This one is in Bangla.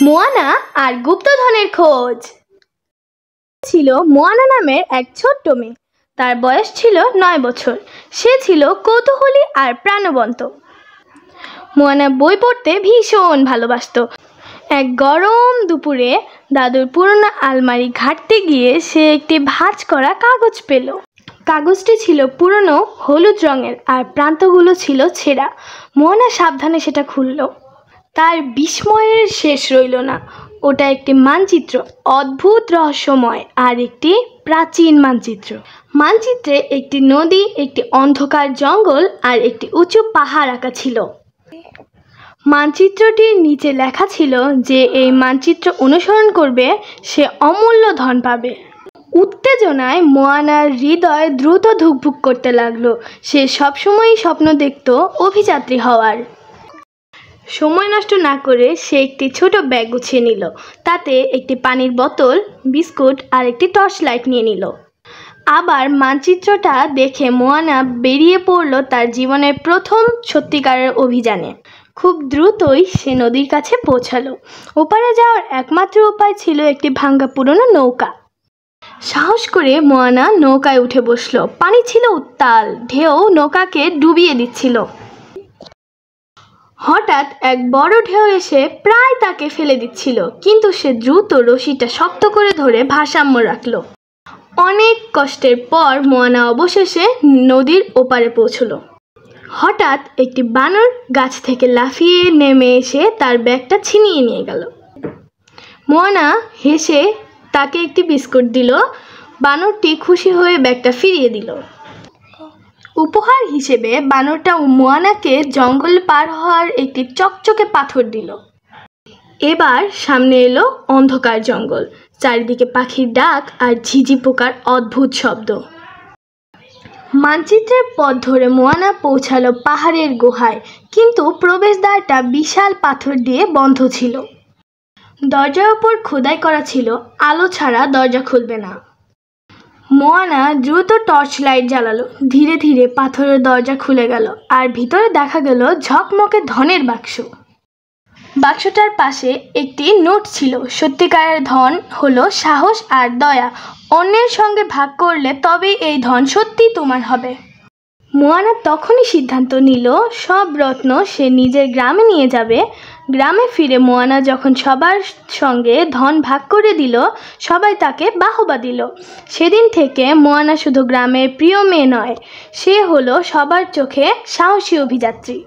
মোয়ানা আর গুপ্তধনের খোঁজ। ছিল মোয়ানা নামের এক ছোট্ট মেয়ে। তার বয়স ছিল 9 বছর। সে ছিল কৌতূহলী আর প্রাণবন্ত। মোয়ানা বই পড়তে ভীষণ ভালোবাসতো। এক গরম দুপুরে দাদুর পুরনো আলমারি ঘাঁটতে গিয়ে সে একটি ভাঁজ করা কাগজ পেল। কাগজটি ছিল পুরনো, হলুদ রঙের আর প্রান্তগুলো ছিল ছেঁড়া। মোয়ানা সাবধানে সেটা খুলল। তার বিস্ময়ের শেষ রইল না। ওটা একটি মানচিত্র, অদ্ভুত রহস্যময় আর একটি প্রাচীন মানচিত্র। মানচিত্রে একটি নদী, একটি অন্ধকার জঙ্গল আর একটি উঁচু পাহাড় আঁকা ছিল। মানচিত্রটির নিচে লেখা ছিল যে এই মানচিত্র অনুসরণ করবে সে অমূল্য ধন পাবে। উত্তেজনায় মোয়ানার হৃদয় দ্রুত ধুকপুক করতে লাগলো। সে সবসময়ই স্বপ্ন দেখত অভিযাত্রী হওয়ার। সময় নষ্ট না করে সে একটি ছোট ব্যাগ গুছিয়ে নিল। তাতে একটি পানির বোতল, বিস্কুট আর একটি টর্চ লাইট নিয়ে নিল। আবার মানচিত্রটা দেখে মোয়ানা বেরিয়ে পড়ল তার জীবনের প্রথম সত্যিকারের অভিযানে। খুব দ্রুতই সে নদীর কাছে পৌঁছালো। ওপারে যাওয়ার একমাত্র উপায় ছিল একটি ভাঙা পুরনো নৌকা। সাহস করে মোয়ানা নৌকায় উঠে বসল। পানি ছিল উত্তাল, ঢেউ নৌকাকে ডুবিয়ে দিচ্ছিল। হঠাৎ এক বড় ঢেউ এসে প্রায় তাকে ফেলে দিচ্ছিল, কিন্তু সে দ্রুত রশিটা শক্ত করে ধরে ভারসাম্য রাখল। অনেক কষ্টের পর মোয়ানা অবশেষে নদীর ওপারে পৌঁছল। হঠাৎ একটি বানর গাছ থেকে লাফিয়ে নেমে এসে তার ব্যাগটা ছিনিয়ে নিয়ে গেল। মোয়ানা হেসে তাকে একটি বিস্কুট দিল। বানরটি খুশি হয়ে ব্যাগটা ফিরিয়ে দিল। উপহার হিসেবে বানরটা মোয়ানাকে জঙ্গল পার হওয়ার একটি চকচকে পাথর দিল। এবার সামনে এলো অন্ধকার জঙ্গল, চারিদিকে পাখির ডাক আর ঝিঝি পোকার অদ্ভুত শব্দ। মানচিত্রের পথ ধরে মোয়ানা পৌঁছালো পাহাড়ের গুহায়, কিন্তু প্রবেশদ্বারটা বিশাল পাথর দিয়ে বন্ধ ছিল। দরজার উপর খোদাই করা ছিল, আলো ছাড়া দরজা খুলবে না। মোয়ানা দ্রুত টর্চ লাইট জ্বালালো। ধীরে ধীরে পাথরের দরজা খুলে গেল আর ভিতরে দেখা গেল ঝকমকে ধনের বাক্স। বাক্সটার পাশে একটি নোট ছিল। সত্যিকারের ধন হলো সাহস আর দয়া। অন্যের সঙ্গে ভাগ করলে তবেই এই ধন সত্যি তোমার হবে। মোয়ানা তখনই সিদ্ধান্ত নিল সব রত্ন সে নিজের গ্রামে নিয়ে যাবে। গ্রামে ফিরে মোয়ানা যখন সবার সঙ্গে ধন ভাগ করে দিল, সবাই তাকে বাহবা দিল। সেদিন থেকে মোয়ানা শুধু গ্রামের প্রিয় মেয়ে নয়, সে হলো সবার চোখে সাহসী অভিযাত্রী।